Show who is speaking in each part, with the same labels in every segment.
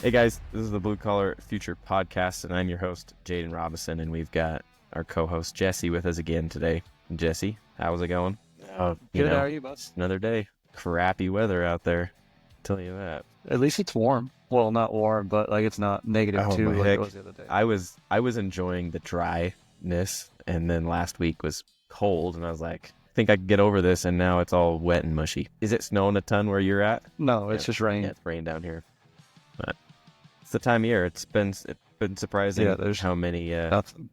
Speaker 1: Hey guys, this is the Blue Collar Future Podcast, and I'm your host, Jaden Robison, and we've got our co-host, Jessie, with us again today. Jesse, how's it going?
Speaker 2: Good, how are you, bud?
Speaker 1: Another day. Crappy weather out there, I'll tell you that.
Speaker 2: At least it's warm. Well, not warm, but like it's not negative
Speaker 1: Oh,
Speaker 2: two
Speaker 1: my
Speaker 2: like
Speaker 1: heck.
Speaker 2: it was the other day.
Speaker 1: I was enjoying the dryness, and then last week was cold, and I was like, I think I could get over this, and now it's all wet and mushy. Is it snowing a ton where you're at?
Speaker 2: No, it's just rain.
Speaker 1: Yeah, it's rain down here. But it's the time of year. It's been surprising
Speaker 2: there's
Speaker 1: how many
Speaker 2: nothing.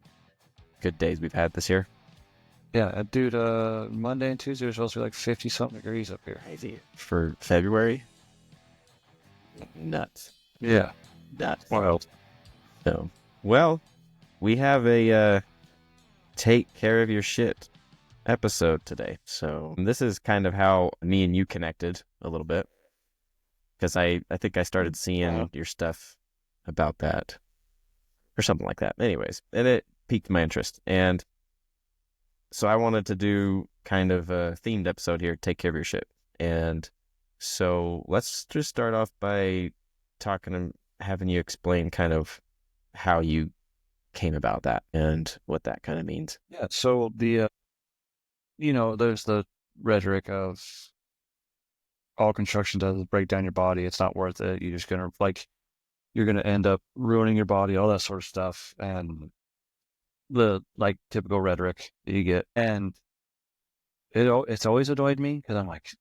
Speaker 1: good days we've had this year.
Speaker 2: Yeah, dude, Monday and Tuesday are supposed to be like 50-something degrees up here.
Speaker 1: Crazy. For February? Nuts.
Speaker 2: Yeah.
Speaker 1: Nuts.
Speaker 2: Wild.
Speaker 1: So, well, we have a take care of your shit episode today. So this is kind of how me and you connected a little bit. Because I think I started seeing your stuff about that. Or something like that. Anyways, and it piqued my interest. And so I wanted to do kind of a themed episode here, take care of your shit. And so let's just start off by talking and having you explain kind of how you came about that and what that kind of means.
Speaker 2: Yeah, so there's the rhetoric of all construction does is break down your body. It's not worth it. You're just going to you're going to end up ruining your body, all that sort of stuff. And the typical rhetoric that you get. And it's always annoyed me because I'm like,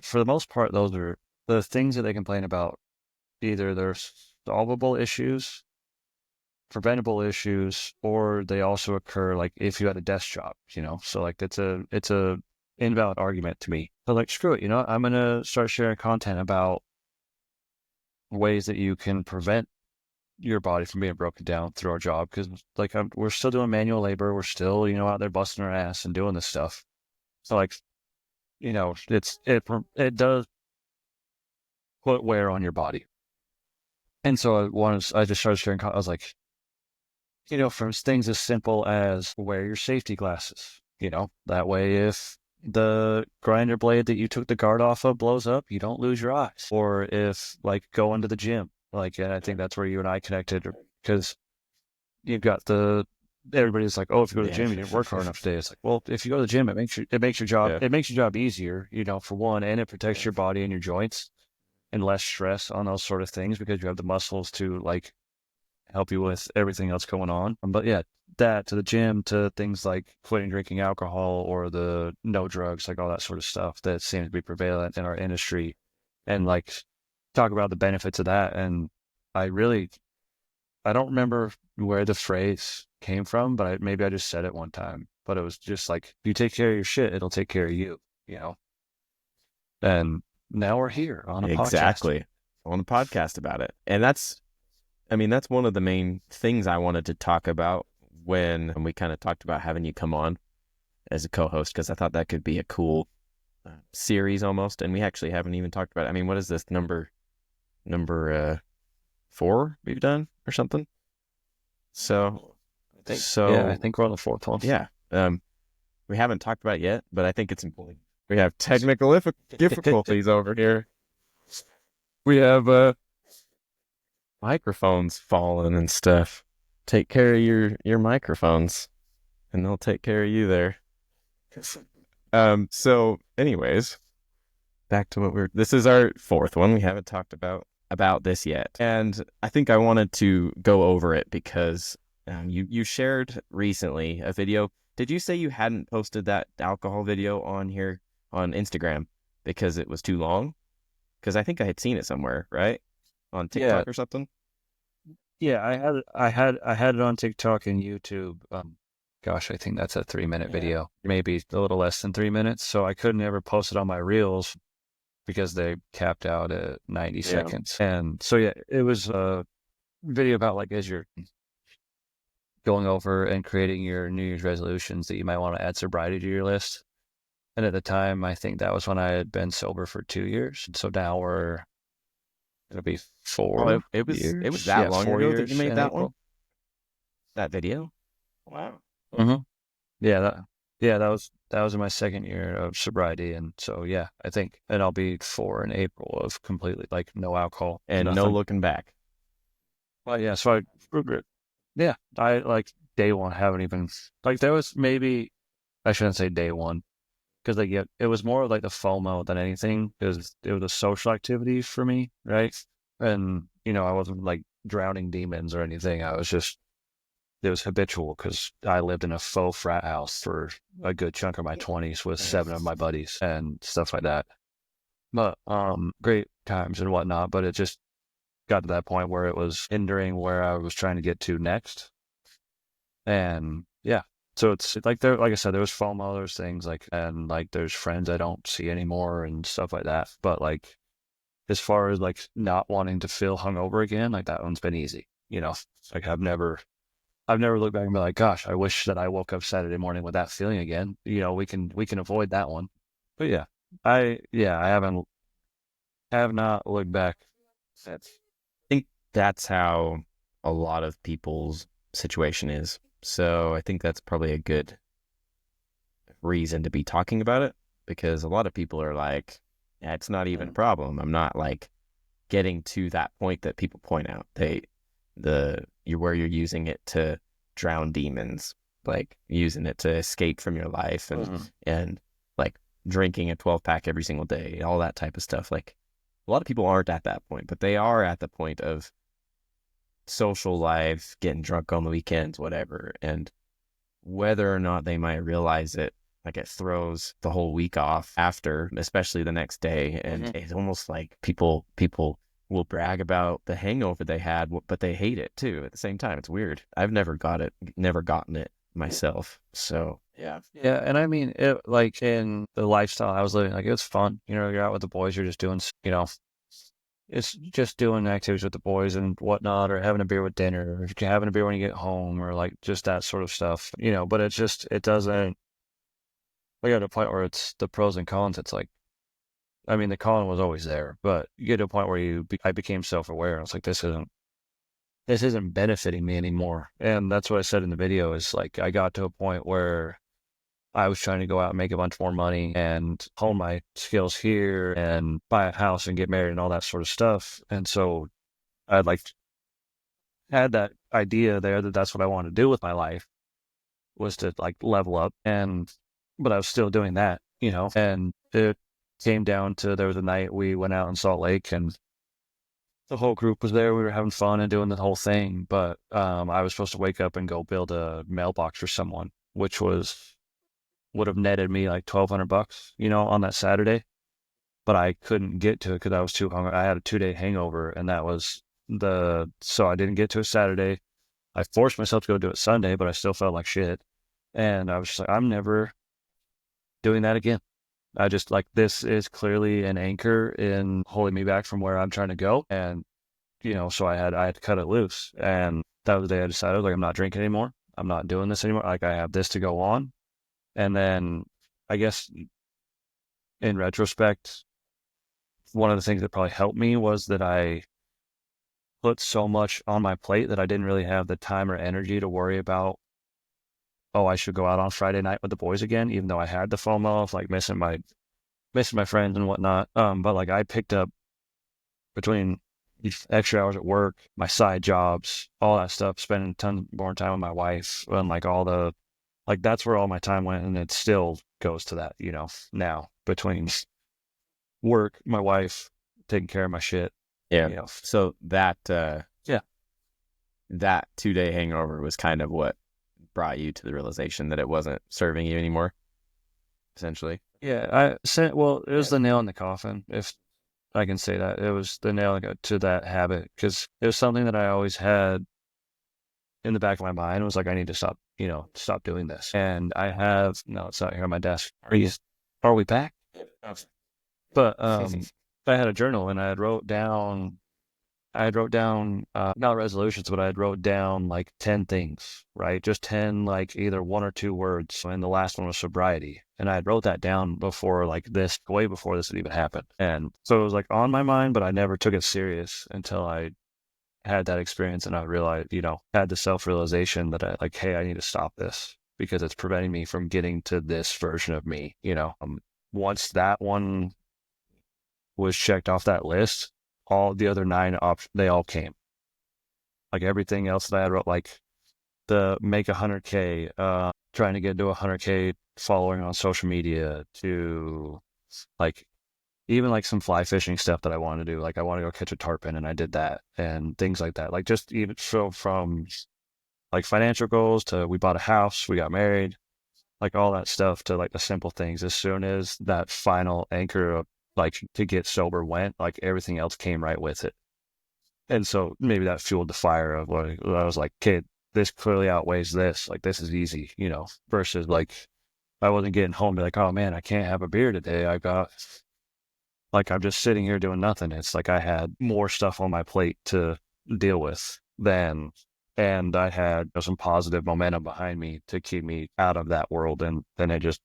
Speaker 2: for the most part, those are the things that they complain about. Either they're solvable issues, preventable issues, or they also occur like if you had a desk job, so it's a invalid argument to me. But screw it, I'm going to start sharing content about ways that you can prevent your body from being broken down through our job. Because we're still doing manual labor. We're still, out there busting our ass and doing this stuff. So it does put wear on your body. And so I just started sharing, I was like, from things as simple as wear your safety glasses, that way if the grinder blade that you took the guard off of blows up, you don't lose your eyes. Or if going to the gym, and I think that's where you and I connected, because you've got everybody's like, oh, if you go to the gym, you didn't work hard enough today. It's like, well, if you go to the gym, it makes your job easier, for one, and it protects your body and your joints and less stress on those sort of things because you have the muscles to help you with everything else going on. But yeah, that to the gym, to things like quitting drinking alcohol or the no drugs, all that sort of stuff that seems to be prevalent in our industry, and talk about the benefits of that. And I don't remember where the phrase came from, but maybe I just said it one time. But it was just if you take care of your shit, it'll take care of you, And now we're here on a podcast.
Speaker 1: On a podcast about it. And that's one of the main things I wanted to talk about when we kind of talked about having you come on as a co-host, because I thought that could be a cool series almost. And we actually haven't even talked about it. What is this number 4 we've done or something? So
Speaker 2: I think we're on the 4th one.
Speaker 1: Yeah. We haven't talked about it yet, but I think it's important. We have technical difficulties over here. We have microphones falling and stuff. Take care of your microphones, and they'll take care of you there. So anyways, back to this is our 4th one. We haven't talked about this yet, and I think I wanted to go over it because you shared recently a video. Did you say you hadn't posted that alcohol video on here on Instagram because it was too long? Because I think I had seen it somewhere, right? On TikTok or something.
Speaker 2: Yeah, I had it on TikTok and YouTube. Gosh, I think that's a 3-minute video, maybe a little less than 3 minutes. So I couldn't ever post it on my reels because they capped out at 90 seconds. And so it was a video about as you're going over and creating your New Year's resolutions that you might want to add sobriety to your list. And at the time, I think that was when I had been sober for 2 years. So now it'll be 4 years.
Speaker 1: It was that long ago that you made that
Speaker 2: April.
Speaker 1: That video? Wow.
Speaker 2: Mm-hmm. Yeah, Yeah, that was in my second year of sobriety, and so yeah, I think, and I'll be 4 in April of completely like no alcohol
Speaker 1: And no
Speaker 2: nothing.
Speaker 1: looking back.
Speaker 2: Well, yeah, so yeah, I like day one haven't even like there was maybe I shouldn't say day one because like yeah, it was more like the FOMO than anything because it was a social activity for me, right? And I wasn't like drowning demons or anything. I was just it was habitual because I lived in a faux frat house for a good chunk of my 20s with 7 of my buddies and stuff like that. But great times and whatnot. But it just got to that point where it was hindering where I was trying to get to next. And yeah, so it's like there, like I said, there was FOMO, there's things like, and like there's friends I don't see anymore and stuff like that. But like as far as like not wanting to feel hungover again, like that one's been easy. Like I've never looked back and be like, gosh, I wish that I woke up Saturday morning with that feeling again. We can avoid that one. But yeah, I have not looked back.
Speaker 1: That's, I think that's how a lot of people's situation is. So I think that's probably a good reason to be talking about it because a lot of people are like, yeah, it's not even a problem. I'm not like getting to that point that people point out. You're where you're using it to drown demons, like using it to escape from your life and like drinking a 12 pack every single day, all that type of stuff. Like a lot of people aren't at that point, but they are at the point of social life, getting drunk on the weekends, whatever. And whether or not they might realize it, like it throws the whole week off after, especially the next day. And it's almost like people will brag about the hangover they had, but they hate it too at the same time. It's weird. I've never gotten it myself. So yeah.
Speaker 2: Yeah, and I mean, it like in the lifestyle I was living, like it was fun. You're out with the boys, you're just doing, it's just doing activities with the boys and whatnot, or having a beer with dinner, or having a beer when you get home, or like just that sort of stuff. But it doesn't. We got to a point where it's the pros and cons. It's like, I mean, the con was always there, but you get to a point where I became self-aware. I was like, this isn't benefiting me anymore. And that's what I said in the video is like, I got to a point where I was trying to go out and make a bunch more money and hone my skills here and buy a house and get married and all that sort of stuff. And so I'd like had that idea there that that's what I wanted to do with my life was to like level up but I was still doing that, and it came down to there was a night we went out in Salt Lake and the whole group was there. We were having fun and doing the whole thing, but I was supposed to wake up and go build a mailbox for someone, which would have netted me like $1,200, on that Saturday. But I couldn't get to it because I was too hungry. I had a 2-day hangover, and that was so I didn't get to it Saturday. I forced myself to go do it Sunday, but I still felt like shit. And I was just like, I'm never doing that again. I just like, this is clearly an anchor in holding me back from where I'm trying to go. And, so I had to cut it loose. And that was the day I decided, like, I'm not drinking anymore. I'm not doing this anymore. Like, I have this to go on. And then I guess in retrospect, one of the things that probably helped me was that I put so much on my plate that I didn't really have the time or energy to worry about, oh, I should go out on Friday night with the boys again, even though I had the FOMO of like missing my friends and whatnot. But like I picked up between these extra hours at work, my side jobs, all that stuff, spending a ton more time with my wife and like that's where all my time went. And it still goes to that, now between work, my wife, taking care of my shit.
Speaker 1: Yeah. So that,
Speaker 2: Yeah.
Speaker 1: that 2-day hangover was kind of what brought you to the realization that it wasn't serving you anymore, essentially.
Speaker 2: Yeah. It was the nail in the coffin, if I can say that. It was the nail to that habit because it was something that I always had in the back of my mind. It was like, I need to stop doing this. And no, it's not here on my desk. Are we back? But I had a journal and I had wrote down not resolutions, but I had wrote down like 10 things, right? Just 10, like either one or two words. And the last one was sobriety. And I had wrote that down before way before this had even happened. And so it was like on my mind, but I never took it serious until I had that experience and I realized, had the self-realization that hey, I need to stop this. because it's preventing me from getting to this version of me, you know. Once that one was checked off that list, all the other 9 they all came. Like everything else that I wrote, like the make 100K, trying to get to 100K following on social media, to like even like some fly fishing stuff that I want to do. Like I want to go catch a tarpon, and I did that, and things like that. Like just even so from like financial goals to we bought a house, we got married, like all that stuff, to like the simple things. As soon as that final anchor of like to get sober went, like everything else came right with it. And so maybe that fueled the fire of what I was like, kid, this clearly outweighs this. Like this is easy, you know, versus like I wasn't getting home to like, oh man, I can't have a beer today. I got like I'm just sitting here doing nothing. It's like I had more stuff on my plate to deal with than, and I had, you know, some positive momentum behind me to keep me out of that world, and then it just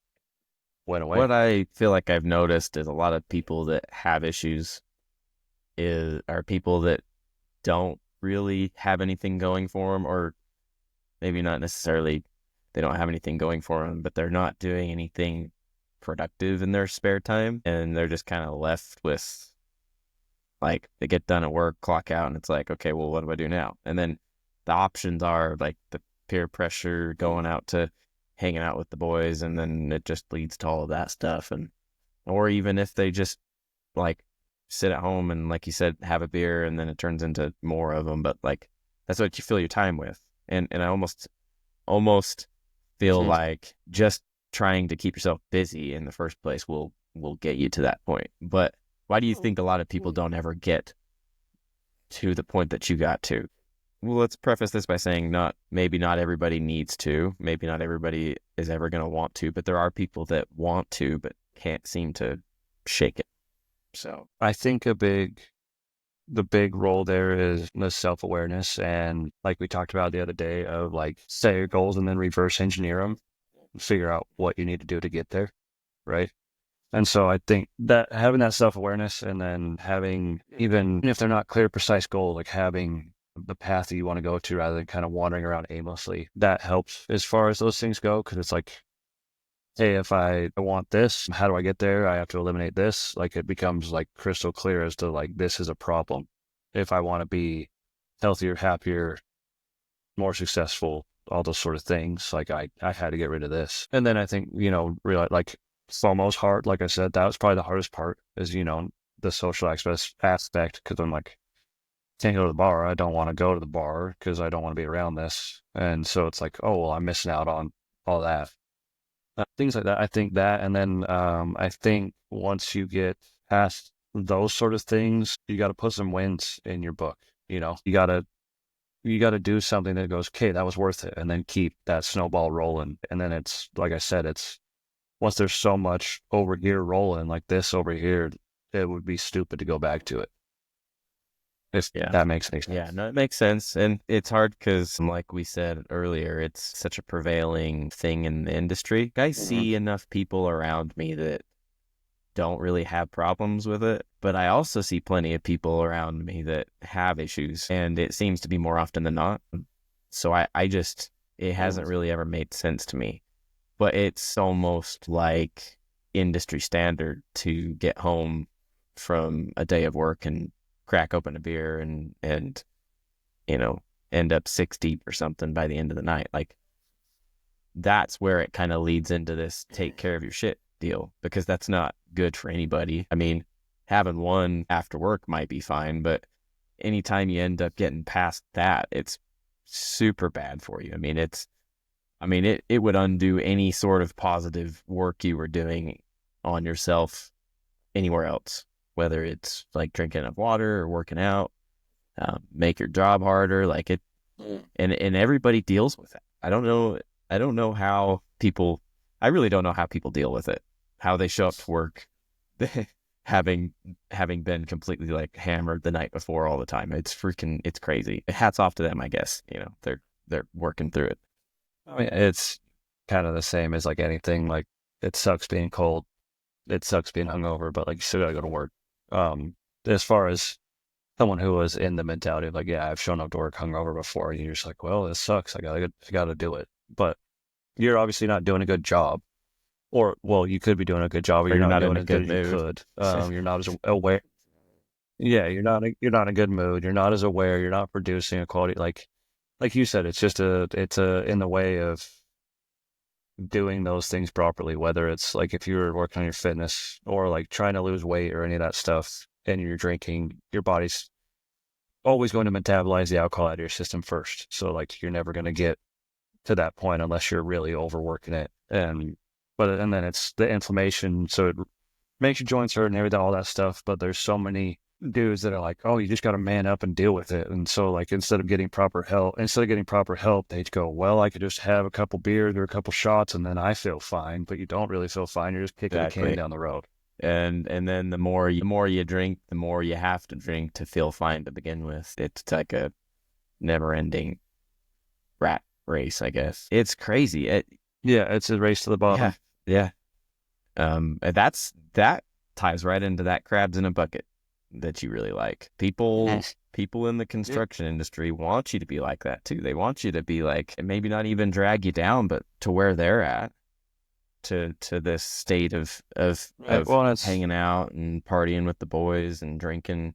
Speaker 2: went away.
Speaker 1: What I feel like I've noticed is a lot of people that have issues are people that don't really have anything going for them, or maybe not necessarily they don't have anything going for them, but they're not doing anything productive in their spare time, and they're just kind of left with, like, they get done at work, clock out, and it's like, okay, well, what do I do now? And then the options are like the peer pressure, going out to hanging out with the boys, and then it just leads to all of that stuff. And or even if they just like sit at home and, like you said, have a beer, and then it turns into more of them, but like that's what you fill your time with. And I almost feel like just trying to keep yourself busy in the first place will get you to that point. But why do you think a lot of people don't ever get to the point that you got to? Well, let's preface this by saying maybe not everybody needs to, maybe not everybody is ever going to want to, but there are people that want to but can't seem to shake it. So
Speaker 2: I think the big role there is the self-awareness, and like we talked about the other day, of like set your goals and then reverse engineer them, figure out what you need to do to get there, right? And so I think that having that self-awareness, and then having, even if they're not clear, precise goals, like having the path that you want to go to rather than kind of wandering around aimlessly, that helps as far as those things go. Because it's like, hey, if I want this, how do I get there? I have to eliminate this. Like it becomes like crystal clear as to like, this is a problem. If I want to be healthier, happier, more successful, all those sort of things, like I had to get rid of this. And then I think, you know, realize like FOMO's hard. Like I said, that was probably the hardest part, is, you know, the social aspect. Because I'm like, can't go to the bar. I don't want to go to the bar because I don't want to be around this. And so it's like, oh, well, I'm missing out on all that. Things like that. I think that. And then I think once you get past those sort of things, you got to put some wins in your book. You know, you got to do something that goes, okay, that was worth it. And then keep that snowball rolling. And then it's, like I said, it's, once there's so much over here rolling, like this over here, it would be stupid to go back to it. If that makes any sense.
Speaker 1: Yeah, no, it makes sense. And it's hard because, like we said earlier, it's such a prevailing thing in the industry. I see enough people around me that don't really have problems with it, but I also see plenty of people around me that have issues, and it seems to be more often than not. So I just, it hasn't really ever made sense to me. But it's almost like industry standard to get home from a day of work and crack open a beer and you know, end up 60 or something by the end of the night. Like, that's where it kind of leads into this take care of your shit deal, because that's not good for anybody. I mean, having one after work might be fine, but anytime you end up getting past that, it's super bad for you. It would undo any sort of positive work you were doing on yourself anywhere else, whether it's like drinking enough water or working out, make your job harder. Like it, and everybody deals with it. I don't know how people. I really don't know how people deal with it. How they show up to work, having been completely like hammered the night before all the time. It's crazy. Hats off to them, I guess. You know, they're working through it.
Speaker 2: I mean, it's kind of the same as like anything. Like, it sucks being cold, it sucks being hungover, but like you still gotta go to work. As far as someone who was in the mentality of like, yeah, I've shown up to work hungover before, and you're just like, well, this sucks. I gotta do it. But you're obviously not doing a good job. Or, well, you could be doing a good job, but
Speaker 1: Or
Speaker 2: you're
Speaker 1: you're
Speaker 2: not
Speaker 1: not in
Speaker 2: doing
Speaker 1: a
Speaker 2: as good
Speaker 1: good
Speaker 2: as you
Speaker 1: mood.
Speaker 2: could. You're not as aware. Yeah, you're not in a good mood. You're not as aware. You're not producing a quality like you said. It's in the way of doing those things properly. Whether it's like if you're working on your fitness or like trying to lose weight or any of that stuff, and you're drinking, your body's always going to metabolize the alcohol out of your system first. So like you're never going to get to that point unless you're really overworking it. And then it's the inflammation, so it makes your joints hurt and everything, all that stuff. But there's so many dudes that are like, oh, you just got to man up and deal with it. And so like instead of getting proper help, they go, well, I could just have a couple beers or a couple shots and then I feel fine. But you don't really feel fine. You're just kicking the can
Speaker 1: Exactly.
Speaker 2: down the road.
Speaker 1: And then the more you drink, the more you have to drink to feel fine to begin with. It's like a never-ending rat race, I guess. It's crazy.
Speaker 2: Yeah, it's a race to the bottom.
Speaker 1: Yeah. That ties right into that crabs in a bucket that you really like. People in the construction industry want you to be like that too. They want you to be like, maybe not even drag you down, but to where they're at, to this state of hanging out and partying with the boys and drinking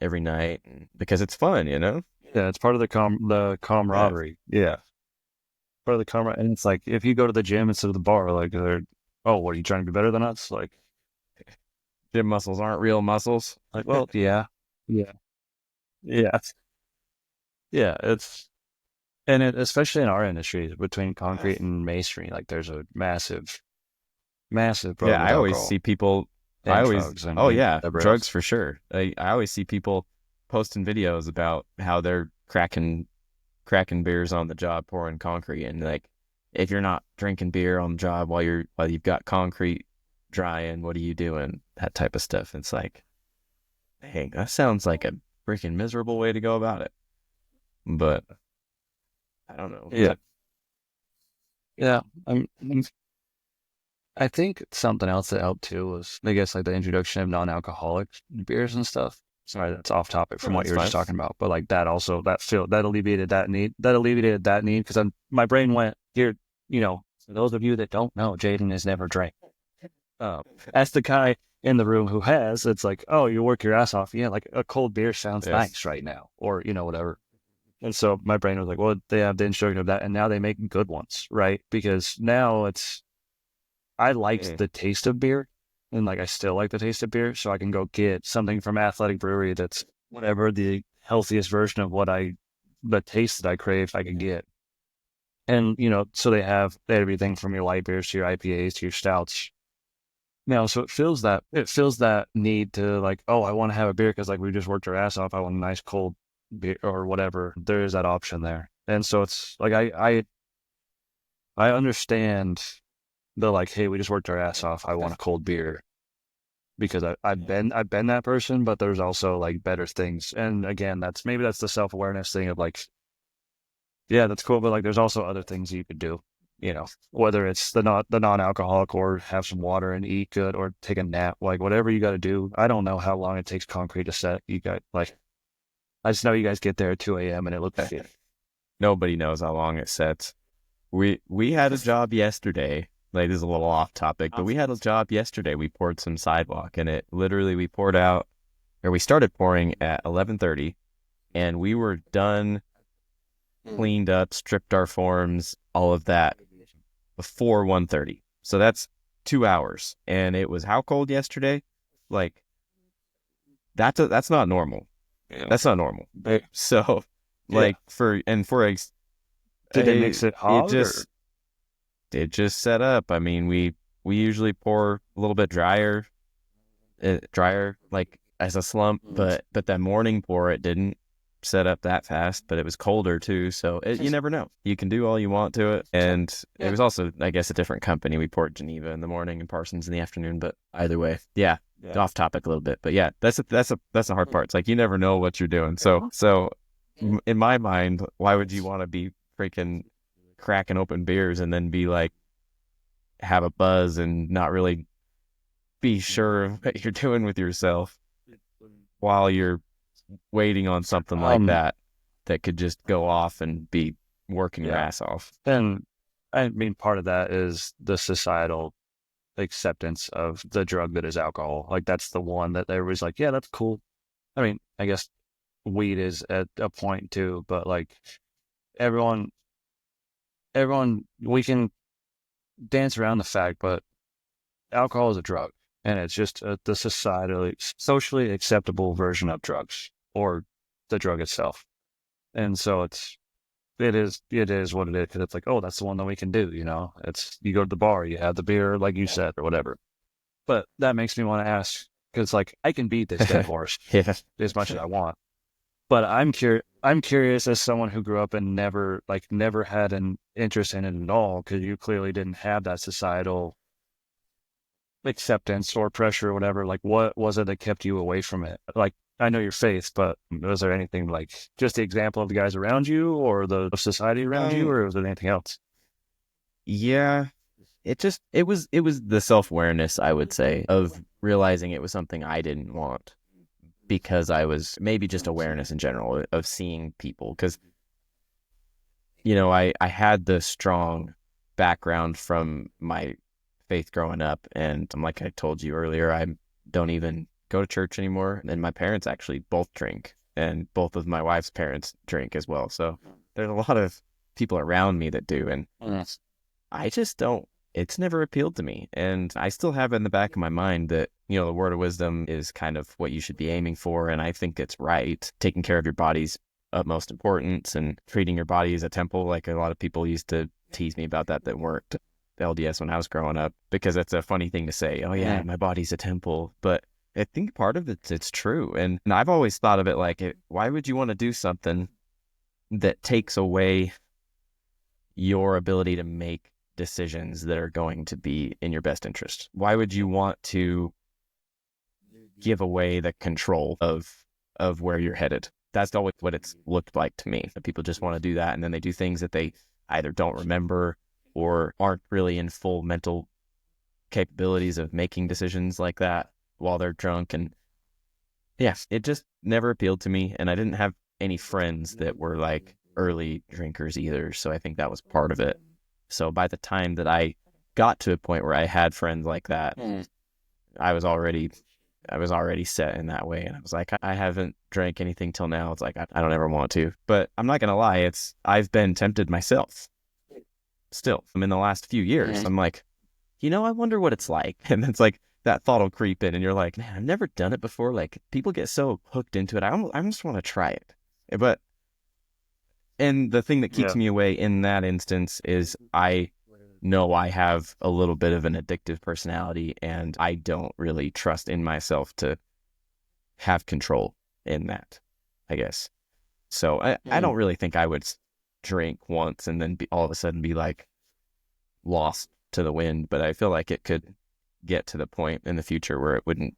Speaker 1: every night because it's fun, you know?
Speaker 2: Yeah, it's part of the camaraderie. Yeah. Part of the camaraderie. And it's like, if you go to the gym instead of the bar, like, oh, what, are you trying to be better than us? Like,
Speaker 1: gym muscles aren't real muscles.
Speaker 2: like, well, yeah. Yeah. Yeah. Yeah. And especially in our industry, between concrete and masonry, like, there's a massive problem
Speaker 1: Yeah,
Speaker 2: with
Speaker 1: I always
Speaker 2: alcohol
Speaker 1: see people.
Speaker 2: and drugs and whatever
Speaker 1: Drugs
Speaker 2: else.
Speaker 1: for sure. I always see people posting videos about how they're cracking beers on the job, pouring concrete, and like, if you're not drinking beer on the job while you've got concrete drying, what are you doing? That type of stuff. It's like, dang, that sounds like a freaking miserable way to go about it. But I don't know.
Speaker 2: Yeah. Yeah. I think something else that helped too was, I guess, like the introduction of non-alcoholic beers and stuff. Sorry, that's off topic from what you were just talking about, but like that also that alleviated that need. Because my brain went here. For those of you that don't know, Jaden has never drank. As the guy in the room who has, it's like, oh, you work your ass off. Yeah, like a cold beer sounds nice right now, or whatever. And so my brain was like, well, they have the introduction of that, and now they make good ones, right? Because now I liked the taste of beer, and like I still like the taste of beer, so I can go get something from Athletic Brewery that's whatever the healthiest version of the taste that I crave I can get. And so they have everything from your light beers to your IPAs to your stouts. So it feels that need to, like, oh, I want to have a beer because like we just worked our ass off. I want a nice cold beer or whatever. There is that option there, and so it's like I understand the, like, hey, we just worked our ass off. I want a cold beer because I've been that person, but there's also like better things. And again, that's the self-awareness thing of like, yeah, that's cool, but like there's also other things you could do, whether it's the non-alcoholic or have some water and eat good or take a nap, like whatever you got to do. I don't know how long it takes concrete to set. You got like, I just know you guys get there at 2 a.m. and it looks like it.
Speaker 1: Nobody knows how long it sets. We had a job yesterday. Like, this is a little off topic, but we had a job yesterday. We poured some sidewalk, and we started pouring at 11:30, and we were done, cleaned up, stripped our forms, all of that before 1:30. So that's 2 hours, and it was how cold yesterday? Like, that's not normal. That's not normal. So, like,
Speaker 2: did they mix it hot?
Speaker 1: It just set up. I mean, we usually pour a little bit drier, like as a slump, but that morning pour, it didn't set up that fast, but it was colder too. So you never know. You can do all you want to it. And it was also, I guess, a different company. We poured Geneva in the morning and Parsons in the afternoon, but either way, off topic a little bit, but yeah, that's the hard part. It's like, you never know what you're doing. So in my mind, why would you want to be freaking cracking open beers and then be like, have a buzz and not really be sure of what you're doing with yourself while you're waiting on something like that could just go off and be working your ass off.
Speaker 2: And I mean, part of that is the societal acceptance of the drug that is alcohol. Like that's the one that everybody's like, yeah, that's cool. I mean, I guess weed is at a point too, but like everyone, we can dance around the fact, but alcohol is a drug, and it's just the societally, socially acceptable version of drugs or the drug itself. And so it is what it is. Cause it's like, oh, that's the one that we can do. You know, it's, you go to the bar, you have the beer, like you said, or whatever. But that makes me want to ask, because like I can beat this dead horse
Speaker 1: Yeah.
Speaker 2: as much as I want. But I'm curious as someone who grew up and never had an interest in it at all, because you clearly didn't have that societal acceptance or pressure or whatever. Like, what was it that kept you away from it? Like, I know your faith, but was there anything like just the example of the guys around you or the society around you, or was there anything else?
Speaker 1: Yeah, it was the self-awareness, I would say, of realizing it was something I didn't want, because I was maybe just awareness in general of seeing people, because I had the strong background from my faith growing up, and like I told you earlier, I don't even go to church anymore, and my parents actually both drink, and both of my wife's parents drink as well. So there's a lot of people around me that do, and I just don't. It's never appealed to me. And I still have in the back of my mind that, the word of wisdom is kind of what you should be aiming for. And I think it's right. Taking care of your body's utmost importance, and treating your body as a temple. Like a lot of people used to tease me about that weren't LDS when I was growing up, because it's a funny thing to say. Oh, yeah, my body's a temple. But I think part of it's true. And I've always thought of it like, why would you want to do something that takes away your ability to make decisions that are going to be in your best interest? Why would you want to give away the control of where you're headed? That's always what it's looked like to me. That people just want to do that, and then they do things that they either don't remember or aren't really in full mental capabilities of making decisions like that while they're drunk. And yeah, it just never appealed to me. And I didn't have any friends that were like early drinkers either. So I think that was part of it. So by the time that I got to a point where I had friends like that, I was already set in that way. And I was like, I haven't drank anything till now. It's like, I don't ever want to. But I'm not going to lie, I've been tempted myself still. I'm in the last few years. I'm like, I wonder what it's like. And it's like that thought will creep in, and you're like, man, I've never done it before. Like, people get so hooked into it. I just want to try it. And the thing that keeps me away in that instance is I know I have a little bit of an addictive personality, and I don't really trust in myself to have control in that, I guess. So I don't really think I would drink once and then all of a sudden be like lost to the wind, but I feel like it could get to the point in the future where it wouldn't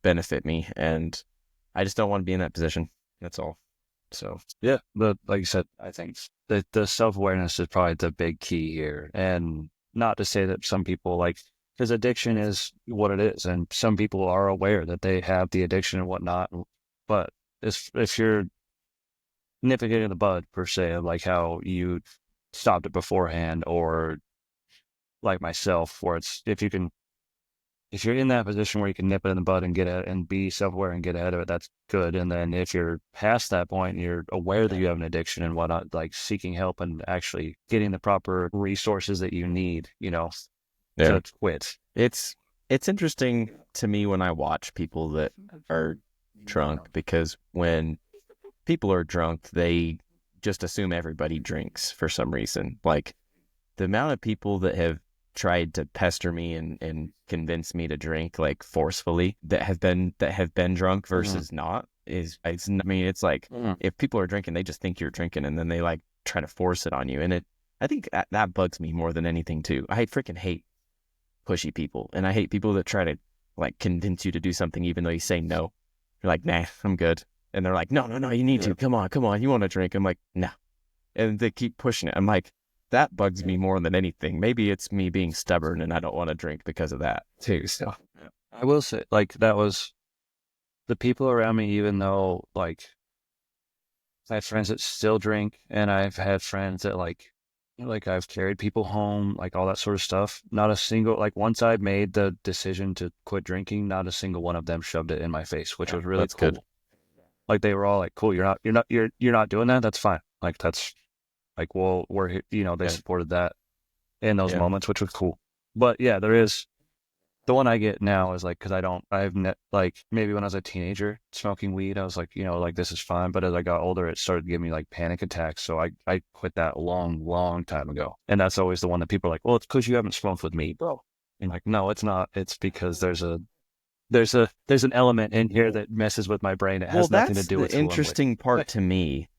Speaker 1: benefit me, and I just don't want to be in that position. That's all. So
Speaker 2: yeah, but like you said, I think the self-awareness is probably the big key here. And not to say that some people because addiction is what it is, and some people are aware that they have the addiction and whatnot. But if you're nipping it in the bud, per se, of like how you stopped it beforehand, or like myself, where it's, if you're in that position where you can nip it in the bud and get it and be self-aware and get ahead of it, that's good. And then if you're past that point and you're aware that you have an addiction and whatnot, like seeking help and actually getting the proper resources that you need, to quit.
Speaker 1: It's interesting to me when I watch people that are drunk, because when people are drunk, they just assume everybody drinks for some reason. Like, the amount of people that have tried to pester me and convince me to drink, like, forcefully, that have been drunk versus not, it's like, if people are drinking, they just think you're drinking, and then they like try to force it on you. And I think that bugs me more than anything too. I freaking hate pushy people, and I hate people that try to like convince you to do something even though you say no. You're like, nah, I'm good. And they're like, no, you need to. Come on, you want to drink? I'm like, no. And they keep pushing it. I'm like, that bugs me more than anything. Maybe it's me being stubborn and I don't want to drink because of that too. So
Speaker 2: I will say, like, that was the people around me, even though, like, I have friends that still drink, and I've had friends that, like, Like I've carried people home, like all that sort of stuff. Not a single, like once I made the decision to quit drinking, not a single one of them shoved it in my face, which
Speaker 1: Yeah,
Speaker 2: was really
Speaker 1: that's
Speaker 2: cool.
Speaker 1: good.
Speaker 2: Like they were all like, cool, you're not doing that. That's fine. Like that's like, well, we're, they
Speaker 1: Yeah,
Speaker 2: supported that in those
Speaker 1: yeah,
Speaker 2: moments, which was cool. But yeah, there is the one I get now is like, cause like maybe when I was a teenager smoking weed, I was like, like this is fine. But as I got older, it started giving me like panic attacks. So I quit that a long, long time ago. And that's always the one that people are like, well, it's cause you haven't smoked with me, bro. And like, no, it's not. It's because there's an element in here that messes with my brain. It
Speaker 1: well,
Speaker 2: has nothing to
Speaker 1: that's
Speaker 2: do
Speaker 1: the
Speaker 2: with who I'm with.
Speaker 1: interesting part to me,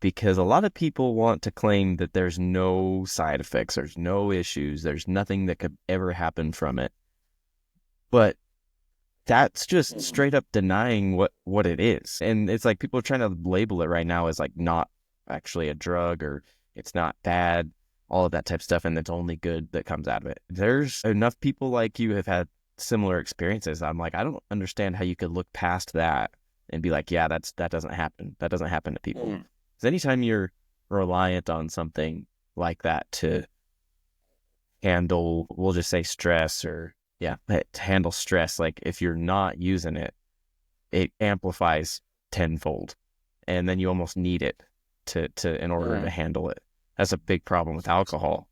Speaker 1: because a lot of people want to claim that there's no side effects, there's no issues, there's nothing that could ever happen from it. But that's just straight up denying what it is. And it's like people are trying to label it right now as like not actually a drug, or it's not bad, all of that type of stuff, and it's only good that comes out of it. There's enough people like you have had similar experiences. I'm like, I don't understand how you could look past that and be like, yeah, that doesn't happen. That doesn't happen to people. Because anytime you're reliant on something like that to handle, we'll just say stress, or yeah, to handle stress, like if you're not using it, it amplifies tenfold, and then you almost need it to in order to handle it. That's a big problem with alcohol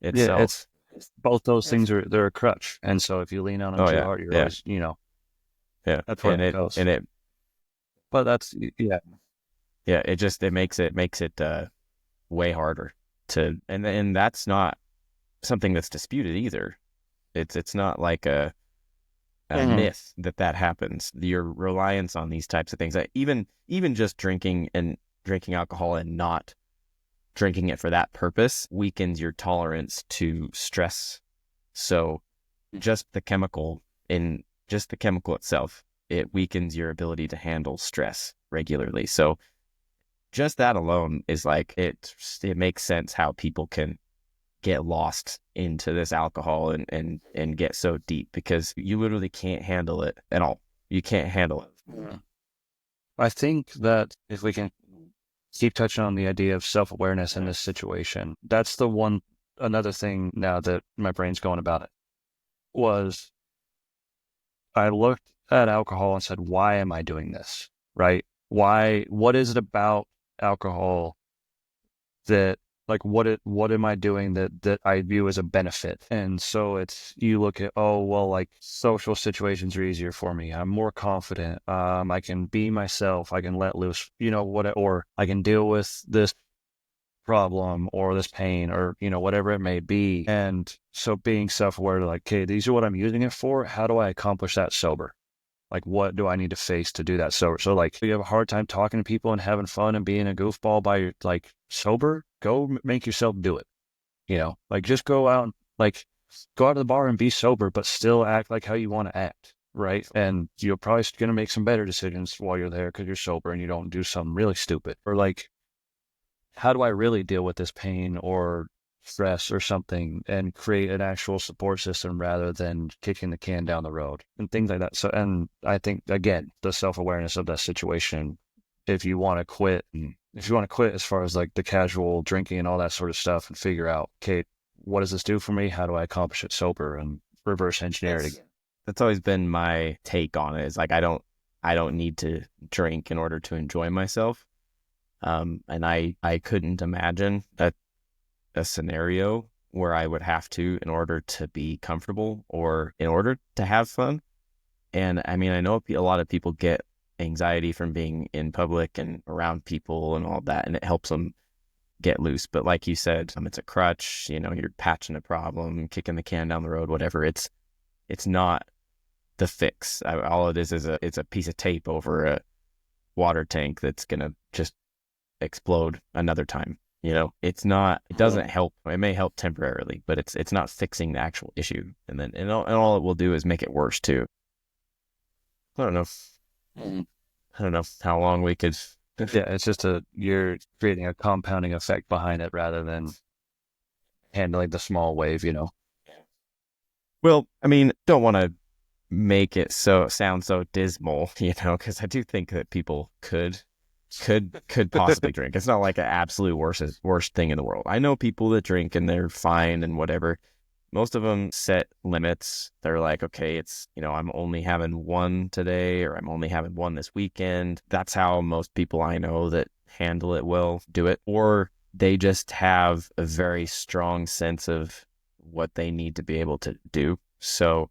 Speaker 2: Yeah,
Speaker 1: itself.
Speaker 2: both those things they're a crutch. And so if you lean on them
Speaker 1: Oh
Speaker 2: too
Speaker 1: yeah,
Speaker 2: hard, you're
Speaker 1: yeah,
Speaker 2: always,
Speaker 1: yeah,
Speaker 2: that's where it goes.
Speaker 1: and it
Speaker 2: But that's, yeah.
Speaker 1: yeah, it makes it way harder to, and that's not something that's disputed either. It's not like a
Speaker 2: Mhm.
Speaker 1: myth that happens. Your reliance on these types of things, even just drinking alcohol and not drinking it for that purpose, weakens your tolerance to stress. So just the chemical itself, it weakens your ability to handle stress regularly. So just that alone is like, it makes sense how people can get lost into this alcohol and get so deep, because you literally can't handle it at all. You can't handle it.
Speaker 2: Yeah. I think that if we can keep touching on the idea of self-awareness in this situation, that's another thing now that my brain's going about it was I looked at alcohol and said, why am I doing this? Right? What is it about alcohol that like what am I doing that I view as a benefit? And so it's you look at, oh well, like social situations are easier for me. I'm more confident. I can be myself. I can let loose, or I can deal with this problem or this pain or whatever it may be. And so being self-aware to like, okay, these are what I'm using it for. How do I accomplish that sober? Like, what do I need to face to do that sober? So, like, you have a hard time talking to people and having fun and being a goofball by your, like, sober, go make yourself do it. Like, just go out and, like, go out to the bar and be sober, but still act like how you want to act, right? And you're probably going to make some better decisions while you're there because you're sober and you don't do something really stupid. Or, like, how do I really deal with this pain or stress or something and create an actual support system rather than kicking the can down the road and things like that. So, and I think again, the self-awareness of that situation, if you want to quit, as far as like the casual drinking and all that sort of stuff and figure out, okay, what does this do for me? How do I accomplish it sober and reverse engineer it again?
Speaker 1: That's always been my take on it. Is like, I don't need to drink in order to enjoy myself. And I couldn't imagine a scenario where I would have to in order to be comfortable or in order to have fun. And I mean, I know a lot of people get anxiety from being in public and around people and all that, and it helps them get loose. But like you said, it's a crutch. You're patching a problem, kicking the can down the road, whatever. It's not the fix. All it is it's a piece of tape over a water tank that's gonna just explode another time. It doesn't help. It may help temporarily, but it's not fixing the actual issue. And all it will do is make it worse too. I don't know. I don't know how long we could.
Speaker 2: Yeah, it's just you're creating a compounding effect behind it rather than handling the small wave.
Speaker 1: Well, I mean, don't want to make it sound so dismal, because I do think that people could could possibly drink. It's not like an absolute worst thing in the world. I know people that drink and they're fine and whatever. Most of them set limits. They're like, okay, it's, I'm only having one today, or I'm only having one this weekend. That's how most people I know that handle it well do it. Or they just have a very strong sense of what they need to be able to do. So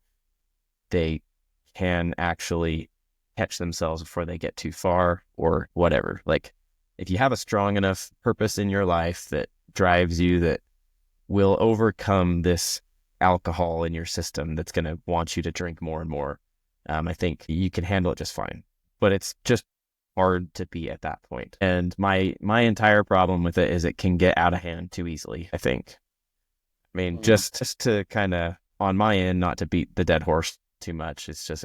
Speaker 1: they can actually catch themselves before they get too far or whatever. Like, if you have a strong enough purpose in your life that drives you, that will overcome this alcohol in your system that's going to want you to drink more and more, I think you can handle it just fine. But it's just hard to be at that point. And my entire problem with it is it can get out of hand too easily, I think. I mean, just to kind of, on my end, not to beat the dead horse too much, it's just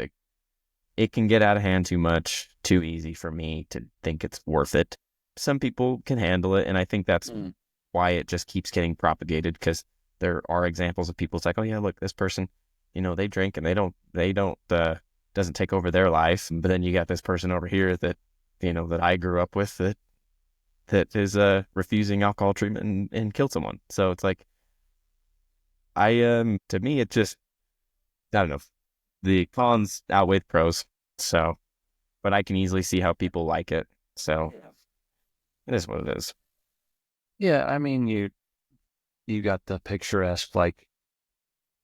Speaker 1: it can get out of hand too much, too easy for me to think it's worth it. Some people can handle it, and I think that's why it just keeps getting propagated, because there are examples of people. It's like, oh yeah, look, this person, they drink and they don't doesn't take over their life. But then you got this person over here that, that I grew up with that is refusing alcohol treatment and killed someone. So it's like, to me, it just, I don't know, the cons outweigh the pros. So, but I can easily see how people like it. So it is what it is.
Speaker 2: Yeah, I mean, you got the picturesque, like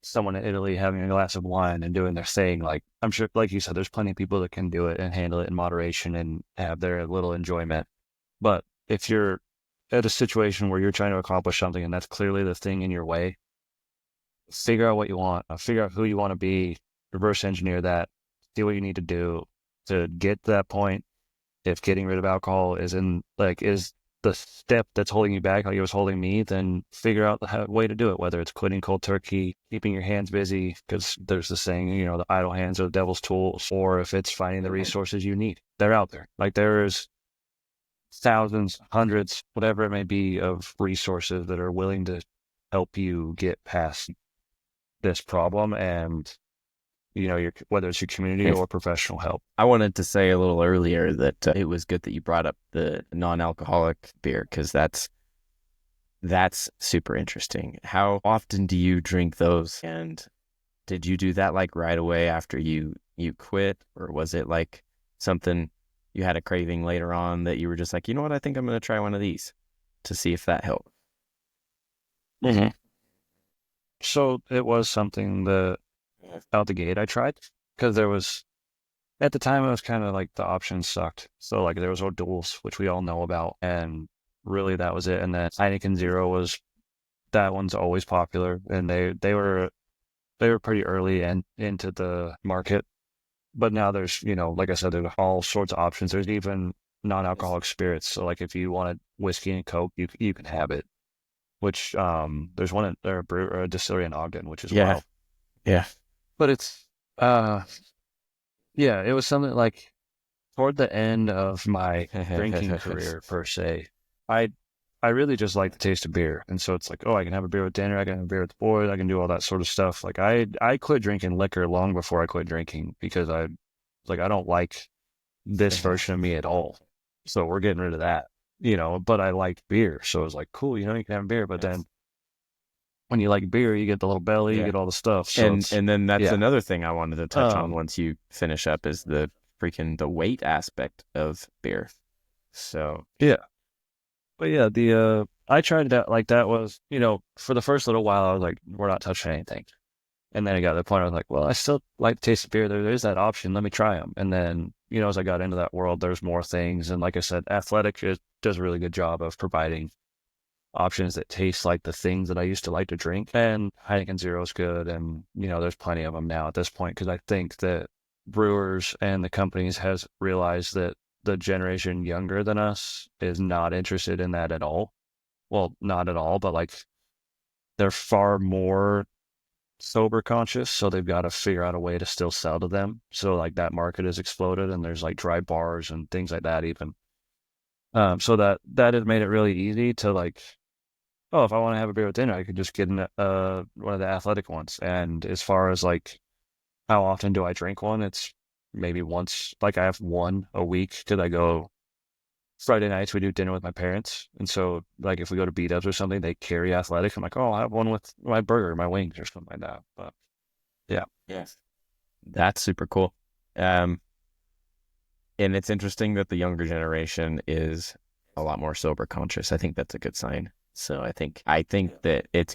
Speaker 2: someone in Italy having a glass of wine and doing their thing. Like, I'm sure, like you said, there's plenty of people that can do it and handle it in moderation and have their little enjoyment. But if you're at a situation where you're trying to accomplish something and that's clearly the thing in your way, figure out what you want, figure out who you want to be, reverse engineer that, see what you need to do to get to that point. If getting rid of alcohol is the step that's holding you back, like it was holding me, then figure out the way to do it, whether it's quitting cold turkey, keeping your hands busy, because there's the saying, the idle hands are the devil's tools, or if it's finding the resources you need. They're out there. Like, there's thousands, hundreds, whatever it may be, of resources that are willing to help you get past this problem, and whether it's your community or professional help.
Speaker 1: I wanted to say a little earlier that it was good that you brought up the non-alcoholic beer, because that's super interesting. How often do you drink those? And did you do that like right away after you quit, or was it like something you had a craving later on that you were just like, you know what, I think I'm going to try one of these to see if that helped?
Speaker 2: Mm-hmm. So it was something that out the gate I tried, because at the time it was kind of like the options sucked. So like there was O'Doul's, which we all know about, and really that was it. And then Heineken Zero that one's always popular, and they were pretty early and into the market. But now there's, like I said, there's all sorts of options. There's even non-alcoholic spirits. So like if you wanted whiskey and Coke, you can have it. Which there's one at a distillery in Ogden, which is wild.
Speaker 1: Yeah.
Speaker 2: But it's yeah, it was something like toward the end of my drinking career per se. I really just like the taste of beer, and so it's like, oh, I can have a beer with dinner, I can have a beer with the boys, I can do all that sort of stuff. Like I quit drinking liquor long before I quit drinking, because I don't like this version of me at all. So we're getting rid of that, But I liked beer, so it was like, cool, you can have beer, but then when you like beer, you get the little belly, you get all the stuff. So
Speaker 1: and then that's another thing I wanted to touch on once you finish up, is the weight aspect of beer. So
Speaker 2: yeah, but yeah, I tried that. Like, that was, for the first little while, I was like, we're not touching anything. And then I got to the point, I was like, well, I still like the taste of beer. There's that option. Let me try them. And then, as I got into that world, there's more things. And like I said, Athletic does a really good job of providing options that taste like the things that I used to like to drink. And Heineken Zero is good. And, there's plenty of them now at this point, because I think that brewers and the companies has realized that the generation younger than us is not interested in that at all. Well, not at all, but like they're far more sober conscious, so they've got to figure out a way to still sell to them. So like that market has exploded, and there's like dry bars and things like that even. So that has made it really easy to like, oh, if I want to have a beer with dinner, I could just get one of the Athletic ones. And as far as like how often do I drink one, it's maybe once. Like I have one a week because I go Friday nights we do dinner with my parents, and so like if we go to B-dubs or something, they carry athletics. I'm like, oh, I'll have one with my burger, my wings, or something like that. But yeah,
Speaker 1: Yes. That's super cool. Um, and it's interesting that the younger generation is a lot more sober conscious. I think that's a good sign. So I think that it's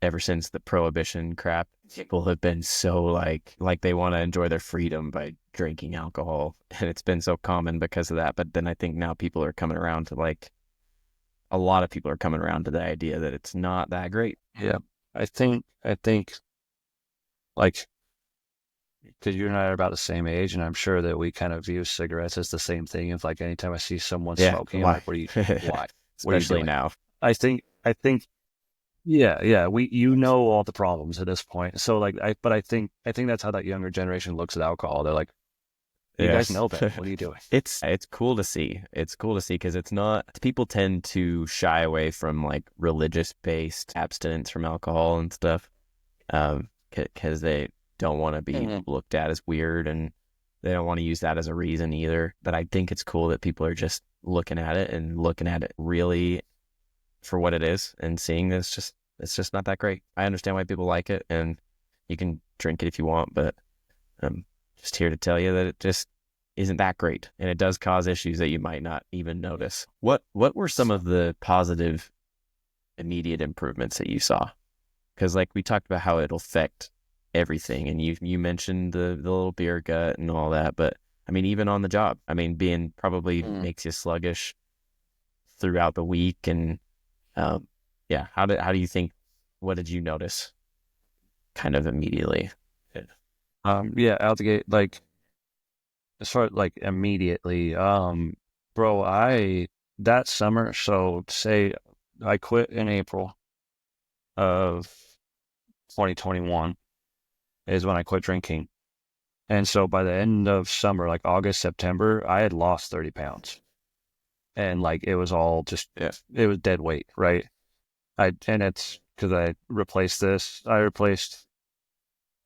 Speaker 1: ever since the prohibition crap, people have been so like they want to enjoy their freedom by drinking alcohol, and it's been so common because of that. But then I think now people are coming around to like a lot of people are coming around to the idea that it's not that great.
Speaker 2: yeah. I think like because you and I are about the same age, and I'm sure that we kind of view cigarettes as the same thing. If like anytime I see someone
Speaker 1: Yeah,
Speaker 2: smoking, I'm
Speaker 1: why?
Speaker 2: like, why? What are you
Speaker 1: Especially
Speaker 2: doing?
Speaker 1: now.
Speaker 2: I think, yeah, you know all the problems at this point. So like, I think that's how that younger generation looks at alcohol. They're like, you guys
Speaker 1: Yes.
Speaker 2: know better. What are you doing?
Speaker 1: It's cool to see. It's cool to see because it's not people tend to shy away from like religious based abstinence from alcohol and stuff. Because they don't want to be
Speaker 2: Mhm.
Speaker 1: looked at as weird, and they don't want to use that as a reason either. But I think it's cool that people are just looking at it and looking at it really for what it is and seeing that it's just not that great. I understand why people like it, and you can drink it if you want, but I'm just here to tell you that it just isn't that great, and it does cause issues that you might not even notice. What were some of the positive immediate improvements that you saw? Because like we talked about how it'll affect everything, and you mentioned the little beer gut and all that, but I mean even on the job, I mean being probably makes you sluggish throughout the week, and um, yeah, how do you think? What did you notice kind of immediately?
Speaker 2: Yeah, out the gate, like as far as like immediately, bro, that summer, so say I quit in April of 2021 is when I quit drinking. And so by the end of summer, like August, September, I had lost 30 pounds. And like it was all just,
Speaker 1: Yeah.
Speaker 2: it was dead weight, right? And it's because I replaced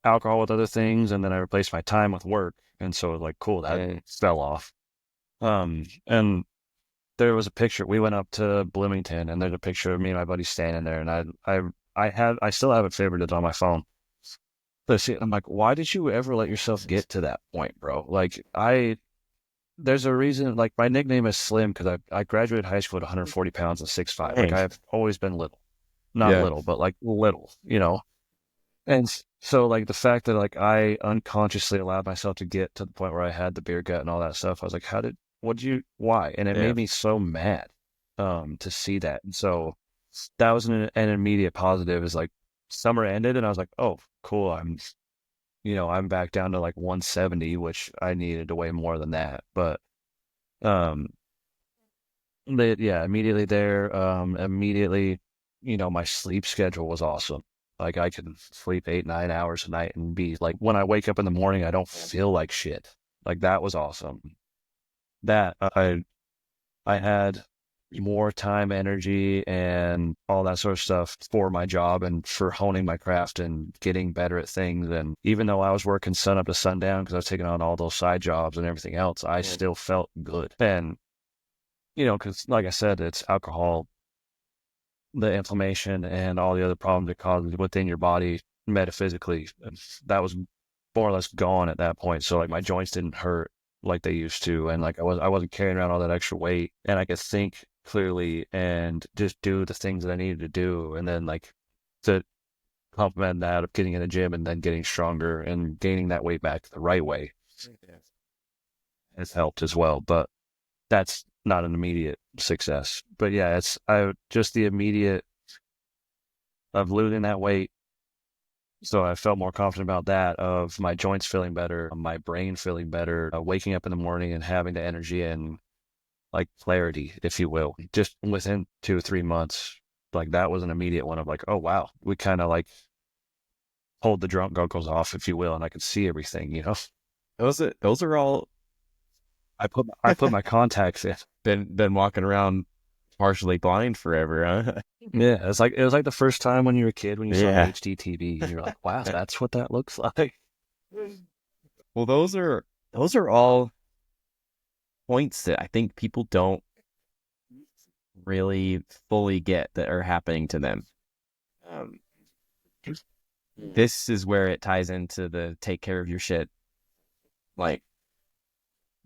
Speaker 2: alcohol with other things, and then I replaced my time with work. And so it was like, cool, that fell off. And there was a picture. We went up to Bloomington, and there's a picture of me and my buddy standing there, and I still have it favorited on my phone. But see, I'm like, why did you ever let yourself get to that point, bro? Like, there's a reason. Like, my nickname is Slim because I graduated high school at 140 pounds and 6'5". Like,
Speaker 1: Dang.
Speaker 2: I've always been little, not
Speaker 1: Yeah.
Speaker 2: little, but like little, you know. And so, like, the fact that like I unconsciously allowed myself to get to the point where I had the beer gut and all that stuff, I was like, why? And it
Speaker 1: Yeah.
Speaker 2: made me so mad, to see that. And so that was an immediate positive. Is like summer ended, and I was like, oh, cool. I'm back down to like 170, which I needed to weigh more than that. But um, yeah, immediately there, immediately, my sleep schedule was awesome. Like I could sleep 8, 9 hours a night and be like, when I wake up in the morning, I don't feel like shit. Like that was awesome. That I had more time, energy, and all that sort of stuff for my job and for honing my craft and getting better at things. And even though I was working sun up to sundown because I was taking on all those side jobs and everything else, I still felt good. And, because like I said, it's alcohol, the inflammation and all the other problems it causes within your body metaphysically. And that was more or less gone at that point. So like my joints didn't hurt like they used to, and like I wasn't carrying around all that extra weight, and I could think clearly and just do the things that I needed to do, and then like to complement that of getting in the gym and then getting stronger and gaining that weight back the right way has helped as well. But that's not an immediate success. But yeah, it's I just the immediate of losing that weight. So I felt more confident about that, of my joints feeling better, my brain feeling better, waking up in the morning and having the energy and like clarity, if you will, just within 2 or 3 months. Like that was an immediate one of like, oh wow, we kind of like hold the drunk goggles off, if you will, and I could see everything.
Speaker 1: Those are all
Speaker 2: I put my contacts in.
Speaker 1: been walking around partially blind forever, huh?
Speaker 2: Yeah, it was like the first time when you were a kid when you saw
Speaker 1: Yeah.
Speaker 2: HDTV and you're like, wow, that's what that looks like.
Speaker 1: Well, those are all points that I think people don't really fully get that are happening to them. Um, this is where it ties into the take care of your shit. Like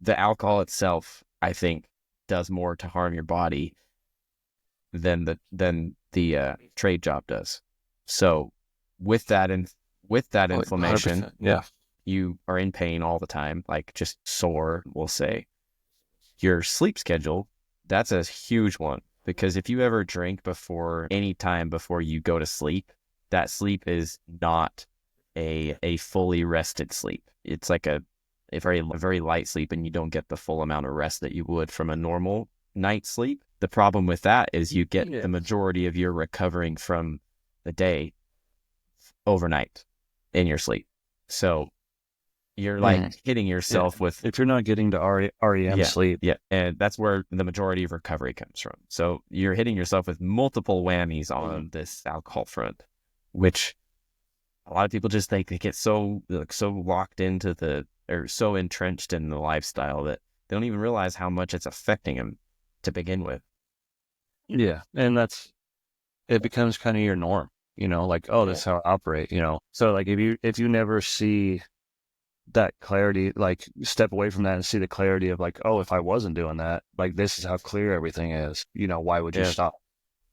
Speaker 1: the alcohol itself, I think, does more to harm your body than the trade job does. So with that inflammation,
Speaker 2: 100%. Yeah.
Speaker 1: you are in pain all the time, like just sore, we'll say. Your sleep schedule, that's a huge one, because if you ever drink before any time before you go to sleep, that sleep is not a fully rested sleep. It's like a very light sleep, and you don't get the full amount of rest that you would from a normal night's sleep. The problem with that is you get the majority of your recovering from the day overnight in your sleep. So you're like hitting yourself with,
Speaker 2: if you're not getting to REM sleep.
Speaker 1: Yeah. And that's where the majority of recovery comes from. So you're hitting yourself with multiple whammies on this alcohol front, which a lot of people just think they get so locked into or so entrenched in the lifestyle that they don't even realize how much it's affecting them to begin with.
Speaker 2: Yeah. And it becomes kind of your norm, like, oh, that's how I operate, So like if you never see that clarity, like step away from that and see the clarity of like, oh, if I wasn't doing that, like this is how clear everything is, why would you stop?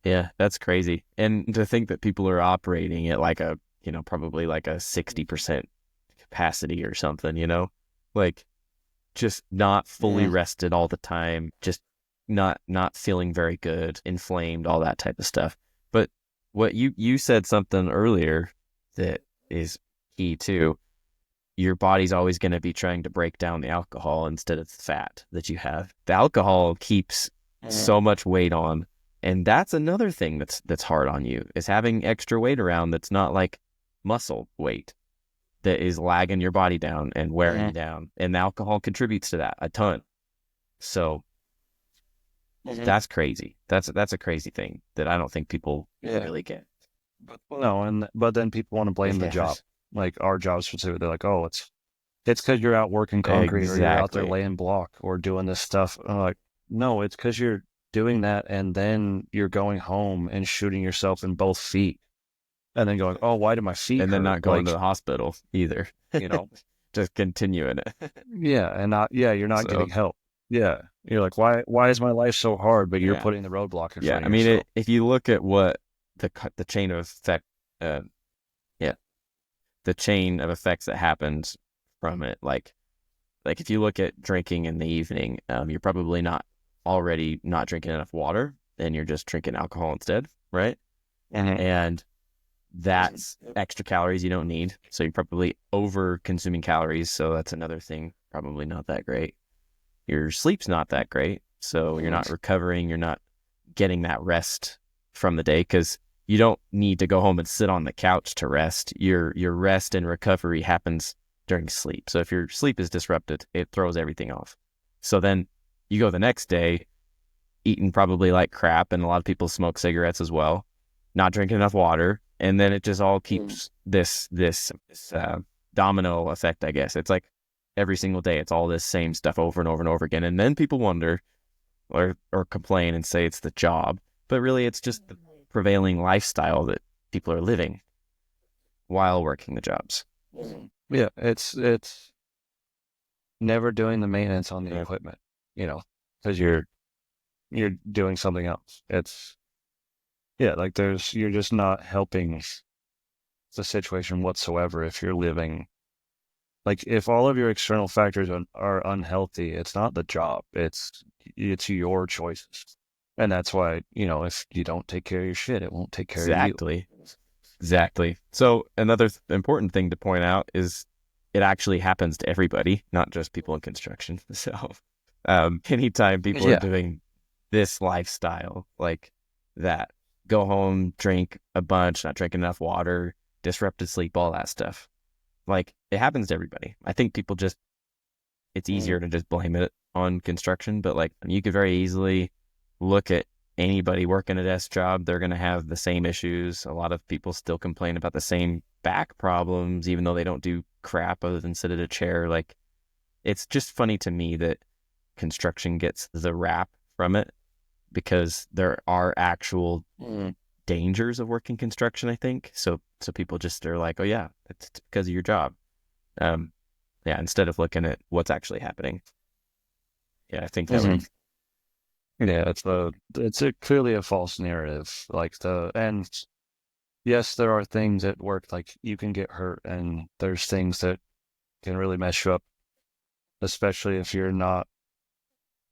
Speaker 1: Yeah, that's crazy. And to think that people are operating at like probably like a 60% capacity or something, like just not fully rested all the time, just not feeling very good, inflamed, all that type of stuff. But what you said something earlier that is key too. Your body's always going to be trying to break down the alcohol instead of the fat that you have. The alcohol keeps so much weight on, and that's another thing that's hard on you, is having extra weight around that's not like muscle weight that is lagging your body down and wearing you down. And the alcohol contributes to that a ton. So that's crazy. That's a crazy thing that I don't think people really get.
Speaker 2: But then people want to blame the job. Like our jobs specifically, they're like, oh, it's because you're out working concrete or you're out there laying block or doing this stuff. I'm like, no, it's because you're doing that and then you're going home and shooting yourself in both feet and then going, oh, why do my feet
Speaker 1: and then
Speaker 2: hurt?
Speaker 1: not going to the hospital either, just continuing it.
Speaker 2: You're not getting help. Yeah. You're like, why is my life so hard? But you're putting the roadblock in front of yourself.
Speaker 1: If you look at what the chain of effect, the chain of effects that happens from it, like if you look at drinking in the evening, you're probably not already not drinking enough water, and you're just drinking alcohol instead, right? And that's extra calories you don't need. So you're probably over consuming calories. So that's another thing, probably not that great. Your sleep's not that great. So you're not recovering. You're not getting that rest from the day, because you don't need to go home and sit on the couch to rest. Your rest and recovery happens during sleep. So if your sleep is disrupted, it throws everything off. So then you go the next day eating probably like crap, and a lot of people smoke cigarettes as well, not drinking enough water, and then it just all keeps this domino effect, I guess. It's like every single day it's all this same stuff over and over and over again, and then people wonder or complain and say it's the job, but really it's just the prevailing lifestyle that people are living while working the jobs.
Speaker 2: Yeah, it's never doing the maintenance on the equipment, because you're doing something else. It's like you're just not helping the situation whatsoever if you're living. Like if all of your external factors are unhealthy, it's not the job. It's your choices. And that's why, if you don't take care of your shit, it won't take care of you.
Speaker 1: Exactly. So another important thing to point out is it actually happens to everybody, not just people in construction. So anytime people are doing this lifestyle like that, go home, drink a bunch, not drink enough water, disrupted sleep, all that stuff, like it happens to everybody. I think people it's easier to just blame it on construction, but like you could very easily look at anybody working a desk job. They're going to have the same issues. A lot of people still complain about the same back problems, even though they don't do crap other than sit at a chair. Like, it's just funny to me that construction gets the rap from it because there are actual dangers of working construction, I think. So people just are like, oh yeah, it's because of your job. Yeah, instead of looking at what's actually happening. Yeah, I think that would.
Speaker 2: Yeah, it's clearly a false narrative. And yes, there are things at work, like you can get hurt, and there's things that can really mess you up, especially if you're not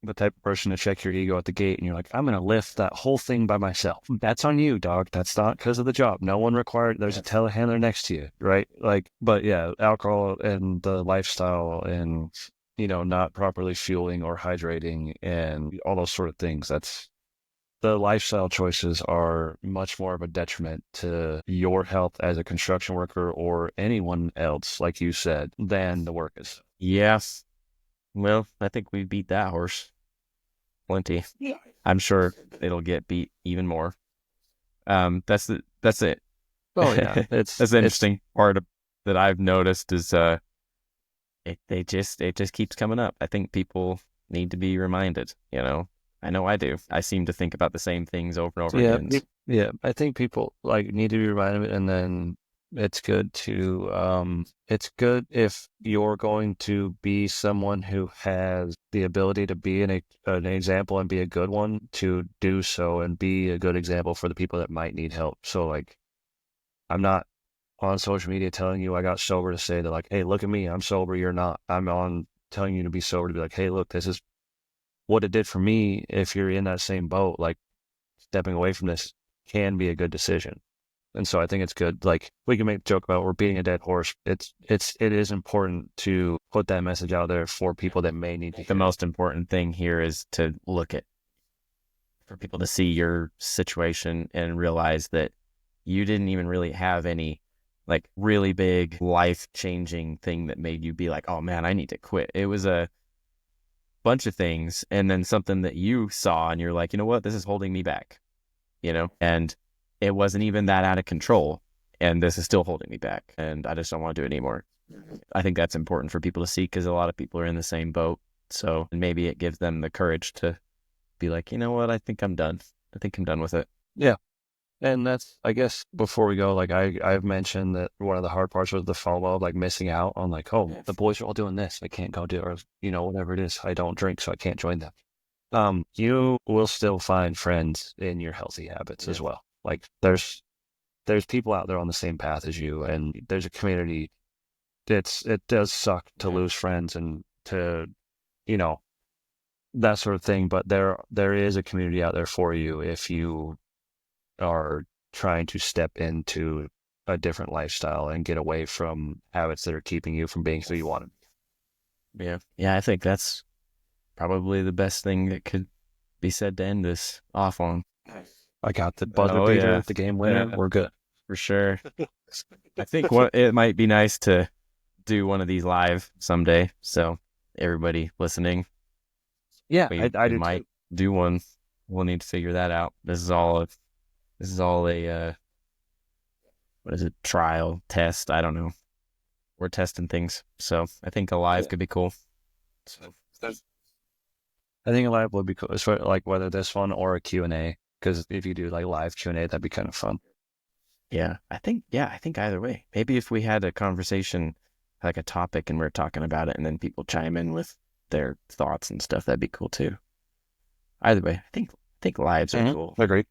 Speaker 2: the type of person to check your ego at the gate and you're like, I'm going to lift that whole thing by myself. That's on you, dog. That's not because of the job. No one required. There's a telehandler next to you, right? But yeah, alcohol and the lifestyle and, not properly fueling or hydrating and all those sort of things. The lifestyle choices are much more of a detriment to your health as a construction worker or anyone else, like you said, than the work is.
Speaker 1: Yes. Well, I think we beat that horse plenty. Yeah. I'm sure it'll get beat even more. That's it.
Speaker 2: Oh yeah,
Speaker 1: that's the interesting part that I've noticed is it just keeps coming up. I think people need to be reminded. I know I do. I seem to think about the same things over and over again.
Speaker 2: Yeah, I think people need to be reminded of it, and then it's good if you're going to be someone who has the ability to be an example and be a good one, to do so and be a good example for the people that might need help. So I'm not on social media telling you I got sober to say that hey, look at me, I'm sober, you're not. I'm on telling you to be sober to be like, hey, look, this is what it did for me. If you're in that same boat, stepping away from this can be a good decision. And so I think it's good. We can make a joke about we're beating a dead horse. It is important to put that message out there for people that may need to hear.
Speaker 1: The most important thing here is to for people to see your situation and realize that you didn't even really have any really big life-changing thing that made you be like, oh man, I need to quit. It was a bunch of things, and then something that you saw and you're like, you know what, this is holding me back, and it wasn't even that out of control, and this is still holding me back, and I just don't want to do it anymore. I think that's important for people to see, because a lot of people are in the same boat. So maybe it gives them the courage to be like, you know what, I think I'm done. I think I'm done with it.
Speaker 2: Yeah. And that's, I guess, before we go, I've mentioned that one of the hard parts was the FOMO, missing out on the boys are all doing this, I can't go do it, or, whatever it is. I don't drink, so I can't join them. You will still find friends in your healthy habits as well. There's people out there on the same path as you, and there's a community. It does suck to lose friends and to, that sort of thing, but there is a community out there for you if you are trying to step into a different lifestyle and get away from habits that are keeping you from being who you want to
Speaker 1: be. Yeah, I think that's probably the best thing that could be said to end this off on.
Speaker 2: I got the buzzer beater, the game winner. Yeah. We're good.
Speaker 1: For sure. I think it might be nice to do one of these live someday. So everybody listening.
Speaker 2: Yeah,
Speaker 1: I might do one. We'll need to figure that out. This is all a what is it? Trial, test. I don't know. We're testing things. So I think a live could be cool. So
Speaker 2: I think a live would be cool. It's whether this one or a Q&A. Because if you do live Q&A, that'd be kind of fun.
Speaker 1: Yeah, I think either way. Maybe if we had a conversation, a topic, and we're talking about it, and then people chime in with their thoughts and stuff, that'd be cool too. Either way, I think lives are cool.
Speaker 2: Agreed.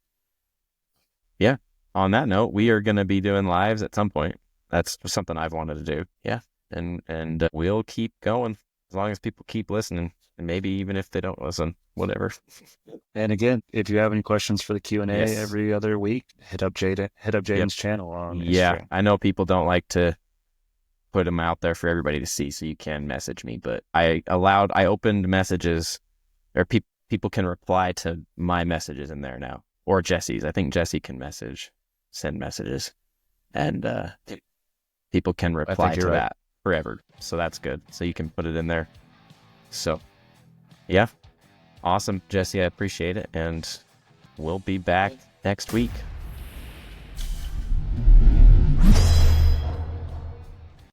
Speaker 1: Yeah. On that note, we are going to be doing lives at some point. That's something I've wanted to do. Yeah. And we'll keep going as long as people keep listening. And maybe even if they don't listen, whatever.
Speaker 2: And again, if you have any questions for the Q&A every other week, hit up Jaden's channel on Instagram.
Speaker 1: Yeah, I know people don't like to put them out there for everybody to see, so you can message me. But I opened messages, or people can reply to my messages in there now, or Jessie's. I think Jessie can send messages, and people can reply to that forever. So that's good. So you can put it in there. So, yeah. Awesome, Jessie. I appreciate it. And we'll be back next week.